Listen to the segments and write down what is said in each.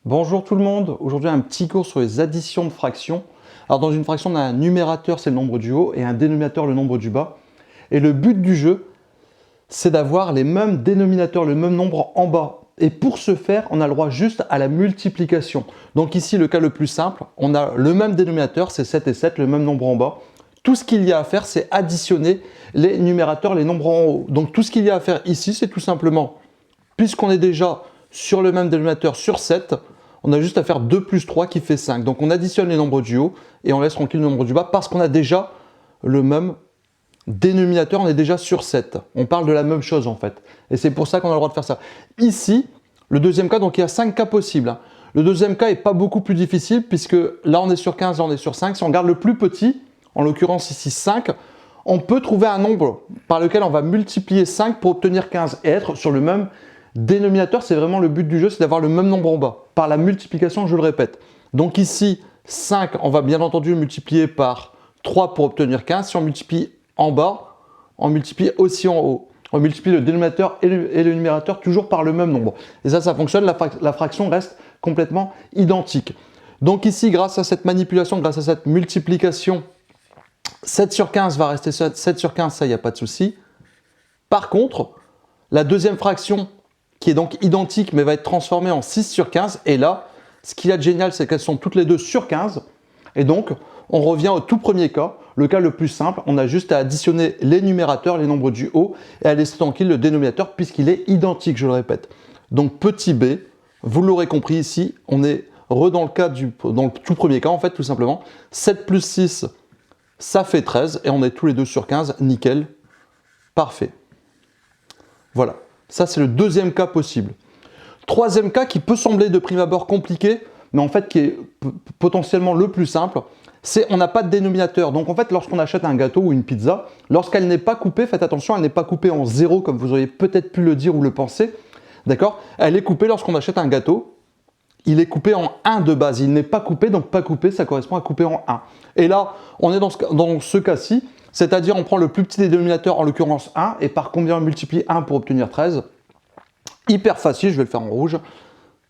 Bonjour tout le monde, aujourd'hui un petit cours sur les additions de fractions. Alors dans une fraction, on a un numérateur, c'est le nombre du haut, et un dénominateur, le nombre du bas. Et le but du jeu, c'est d'avoir les mêmes dénominateurs, le même nombre en bas. Et pour ce faire, on a le droit juste à la multiplication. Donc ici, le cas le plus simple, on a le même dénominateur, c'est 7 et 7, le même nombre en bas. Tout ce qu'il y a à faire, c'est additionner les numérateurs, les nombres en haut. Donc tout ce qu'il y a à faire ici, c'est tout simplement, puisqu'on est déjà sur le même dénominateur sur 7, on a juste à faire 2 plus 3 qui fait 5. Donc on additionne les nombres du haut et on laisse tranquille le nombre du bas parce qu'on a déjà le même dénominateur, on est déjà sur 7. On parle de la même chose en fait. Et c'est pour ça qu'on a le droit de faire ça. Ici, le deuxième cas, donc il y a 5 cas possibles. Le deuxième cas n'est pas beaucoup plus difficile puisque là on est sur 15, là on est sur 5. Si on regarde le plus petit, en l'occurrence ici 5, on peut trouver un nombre par lequel on va multiplier 5 pour obtenir 15 et être sur le même dénominateur. C'est vraiment le but du jeu, c'est d'avoir le même nombre en bas. Par la multiplication, je le répète. Donc ici, 5, on va bien entendu le multiplier par 3 pour obtenir 15. Si on multiplie en bas, on multiplie aussi en haut. On multiplie le dénominateur et le numérateur toujours par le même nombre. Et ça fonctionne, la fraction reste complètement identique. Donc ici, grâce à cette manipulation, grâce à cette multiplication, 7 sur 15 va rester 7 sur 15, ça, il n'y a pas de souci. Par contre, la deuxième fraction, qui est donc identique, mais va être transformée en 6 sur 15, et là, ce qu'il y a de génial, c'est qu'elles sont toutes les deux sur 15, et donc, on revient au tout premier cas, le cas le plus simple, on a juste à additionner les numérateurs, les nombres du haut, et à laisser tranquille le dénominateur, puisqu'il est identique, je le répète. Donc, petit b, vous l'aurez compris ici, on est dans le tout premier cas, en fait, tout simplement. 7 plus 6, ça fait 13, et on est tous les deux sur 15, nickel, parfait. Voilà, ça c'est le deuxième cas possible. Troisième cas qui peut sembler de prime abord compliqué, mais en fait qui est potentiellement le plus simple, c'est on n'a pas de dénominateur. Donc en fait, lorsqu'on achète un gâteau ou une pizza, lorsqu'elle n'est pas coupée, faites attention, elle n'est pas coupée en 0 comme vous auriez peut-être pu le dire ou le penser, d'accord? Elle est coupée lorsqu'on achète un gâteau, il est coupé en 1 de base, il n'est pas coupé, donc pas coupé, ça correspond à couper en 1. Et là, on est dans ce cas-ci, c'est-à-dire on prend le plus petit des dénominateurs, en l'occurrence 1, et par combien on multiplie 1 pour obtenir 13? Hyper facile, je vais le faire en rouge,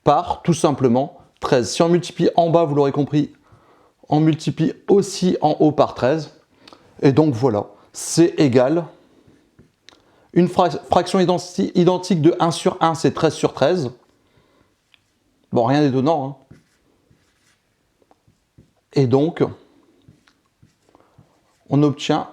par tout simplement 13. Si on multiplie en bas, vous l'aurez compris, on multiplie aussi en haut par 13. Et donc voilà, c'est égal. Une fraction identique de 1 sur 1, c'est 13 sur 13. Bon, rien d'étonnant, hein. Et donc, on obtient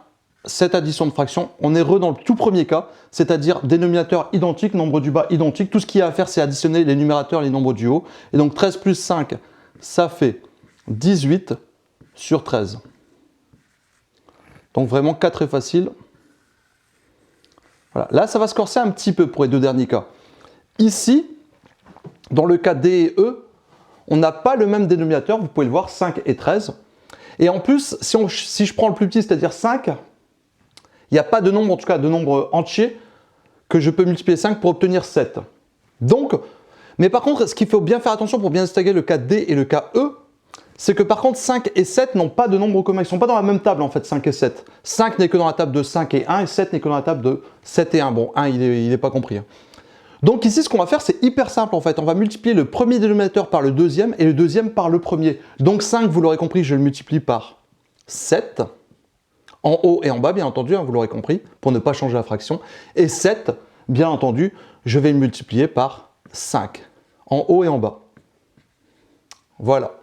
cette addition de fractions. On est dans le tout premier cas, c'est-à-dire dénominateur identique, nombre du bas identique. Tout ce qu'il y a à faire, c'est additionner les numérateurs et les nombres du haut. Et donc 13 plus 5, ça fait 18 sur 13. Donc vraiment cas très facile. Voilà. Là, ça va se corser un petit peu pour les deux derniers cas. Ici, dans le cas D et E, on n'a pas le même dénominateur, vous pouvez le voir, 5 et 13. Et en plus, si je prends le plus petit, c'est-à-dire 5, il n'y a pas de nombre, en tout cas de nombre entier, que je peux multiplier 5 pour obtenir 7. Donc, mais par contre, ce qu'il faut bien faire attention pour bien distinguer le cas D et le cas E, c'est que par contre 5 et 7 n'ont pas de nombre commun. Ils ne sont pas dans la même table en fait, 5 et 7. 5 n'est que dans la table de 5 et 1 et 7 n'est que dans la table de 7 et 1. Bon, 1 il n'est pas compris, hein. Donc ici, ce qu'on va faire, c'est hyper simple en fait. On va multiplier le premier dénominateur par le deuxième et le deuxième par le premier. Donc 5, vous l'aurez compris, je le multiplie par 7. En haut et en bas, bien entendu, hein, vous l'aurez compris, pour ne pas changer la fraction. Et 7, bien entendu, je vais le multiplier par 5. En haut et en bas. Voilà.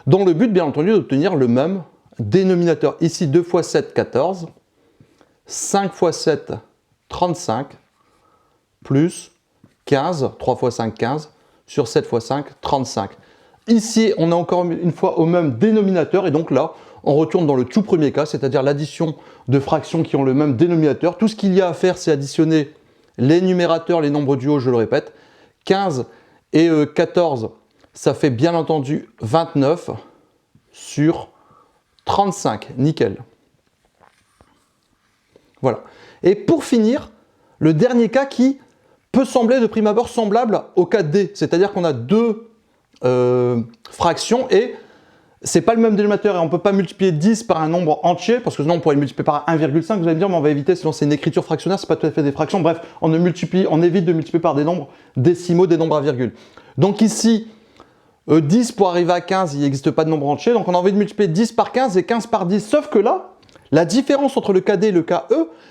Donc le but, bien entendu, d'obtenir le même dénominateur. Ici, 2 fois 7, 14. 5 fois 7, 35. Plus 15, 3 fois 5, 15, sur 7 fois 5, 35. Ici, on est encore une fois au même dénominateur, et donc là, on retourne dans le tout premier cas, c'est-à-dire l'addition de fractions qui ont le même dénominateur. Tout ce qu'il y a à faire, c'est additionner les numérateurs, les nombres du haut, je le répète. 15 et 14, ça fait bien entendu 29 sur 35, nickel. Voilà. Et pour finir, le dernier cas qui peut sembler de prime abord semblable au cas D, c'est-à-dire qu'on a deux fractions et c'est pas le même dénominateur et on ne peut pas multiplier 10 par un nombre entier parce que sinon on pourrait le multiplier par 1,5, vous allez me dire mais on va éviter, sinon c'est une écriture fractionnaire, c'est pas tout à fait des fractions, bref, on évite de multiplier par des nombres décimaux, des nombres à virgule. Donc ici, 10 pour arriver à 15, il n'existe pas de nombre entier, donc on a envie de multiplier 10 par 15 et 15 par 10. Sauf que là, la différence entre le KD et le KE,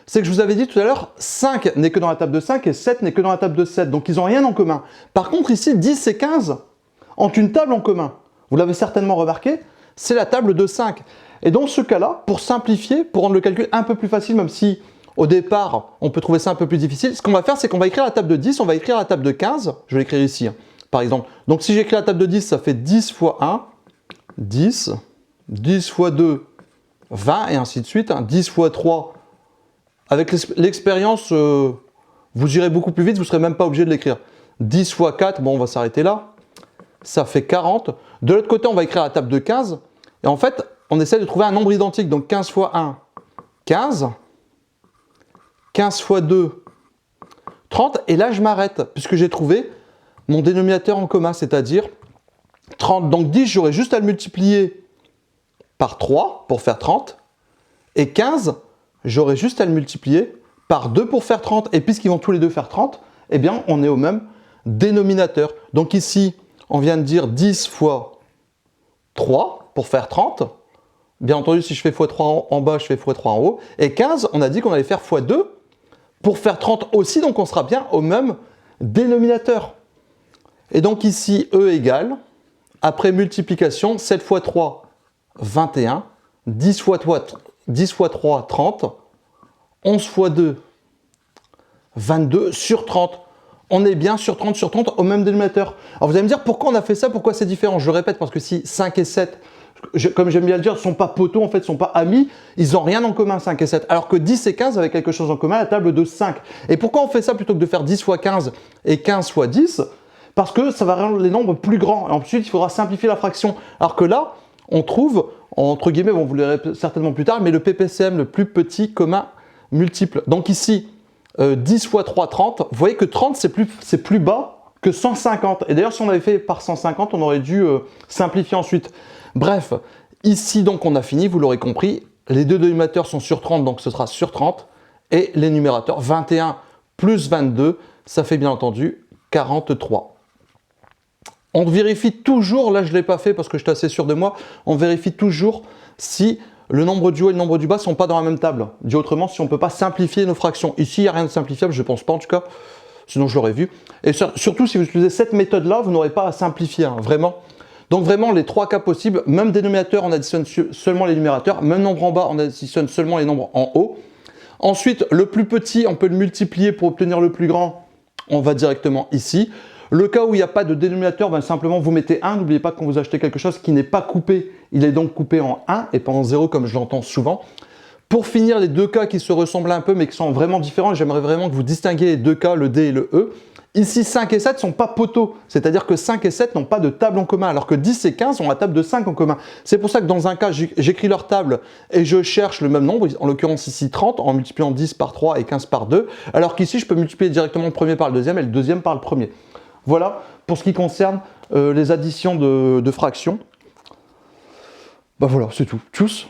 c'est que je vous avais dit tout à l'heure, 5 n'est que dans la table de 5 et 7 n'est que dans la table de 7. Donc ils n'ont rien en commun. Par contre, ici, 10 et 15 ont une table en commun. Vous l'avez certainement remarqué, c'est la table de 5. Et dans ce cas-là, pour simplifier, pour rendre le calcul un peu plus facile, même si au départ, on peut trouver ça un peu plus difficile, ce qu'on va faire, c'est qu'on va écrire la table de 10, on va écrire la table de 15. Je vais l'écrire ici, hein, par exemple. Donc si j'écris la table de 10, ça fait 10 fois 1, 10, 10 fois 2, 20, et ainsi de suite. 10 fois 3, avec l'expérience, vous irez beaucoup plus vite, vous ne serez même pas obligé de l'écrire. 10 fois 4, bon, on va s'arrêter là. Ça fait 40. De l'autre côté, on va écrire la table de 15. Et en fait, on essaie de trouver un nombre identique. Donc 15 fois 1, 15. 15 fois 2, 30. Et là, je m'arrête, puisque j'ai trouvé mon dénominateur en commun, c'est-à-dire 30. Donc 10, j'aurais juste à le multiplier par 3 pour faire 30. Et 15, j'aurais juste à le multiplier par 2 pour faire 30. Et puisqu'ils vont tous les deux faire 30, eh bien, on est au même dénominateur. Donc ici, on vient de dire 10 fois 3 pour faire 30. Bien entendu, si je fais x3 en bas, je fais x3 en haut. Et 15, on a dit qu'on allait faire x2 pour faire 30 aussi. Donc on sera bien au même dénominateur. Et donc ici, E égale, après multiplication, 7 fois 3, 21. 10 fois 3, 30. 11 fois 2, 22 sur 30. On est bien sur 30 au même dénominateur. Alors vous allez me dire pourquoi on a fait ça, pourquoi c'est différent. Je le répète parce que si 5 et 7, comme j'aime bien le dire, ne sont pas poteaux, en fait, ne sont pas amis, ils n'ont rien en commun 5 et 7. Alors que 10 et 15 avaient quelque chose en commun à la table de 5. Et pourquoi on fait ça plutôt que de faire 10 fois 15 et 15 fois 10? Parce que ça va rendre les nombres plus grands. Et ensuite, il faudra simplifier la fraction. Alors que là, on trouve, entre guillemets, bon, vous le verrez certainement plus tard, mais le PPCM, le plus petit commun multiple. Donc ici, 10 fois 3, 30. Vous voyez que 30, c'est plus bas que 150. Et d'ailleurs, si on avait fait par 150, on aurait dû simplifier ensuite. Bref, ici, donc, on a fini, vous l'aurez compris. Les deux dénominateurs sont sur 30, donc ce sera sur 30. Et les numérateurs, 21 plus 22, ça fait bien entendu 43. On vérifie toujours, là je ne l'ai pas fait parce que je suis assez sûr de moi, on vérifie toujours si le nombre du haut et le nombre du bas ne sont pas dans la même table. Dit autrement, si on ne peut pas simplifier nos fractions. Ici, il n'y a rien de simplifiable, je ne pense pas en tout cas, sinon je l'aurais vu. Et surtout, si vous utilisez cette méthode-là, vous n'aurez pas à simplifier, hein, vraiment. Donc vraiment, les trois cas possibles, même dénominateur, on additionne seulement les numérateurs, même nombre en bas, on additionne seulement les nombres en haut. Ensuite, le plus petit, on peut le multiplier pour obtenir le plus grand, on va directement ici. Le cas où il n'y a pas de dénominateur, ben simplement vous mettez 1. N'oubliez pas que quand vous achetez quelque chose qui n'est pas coupé, il est donc coupé en 1 et pas en 0 comme je l'entends souvent. Pour finir, les deux cas qui se ressemblent un peu mais qui sont vraiment différents, j'aimerais vraiment que vous distinguiez les deux cas, le D et le E. Ici, 5 et 7 ne sont pas poteaux, c'est-à-dire que 5 et 7 n'ont pas de table en commun, alors que 10 et 15 ont la table de 5 en commun. C'est pour ça que dans un cas, j'écris leur table et je cherche le même nombre, en l'occurrence ici 30, en multipliant 10 par 3 et 15 par 2, alors qu'ici, je peux multiplier directement le premier par le deuxième et le deuxième par le premier. Voilà pour ce qui concerne les additions de fractions. Ben voilà, c'est tout. Tchuss!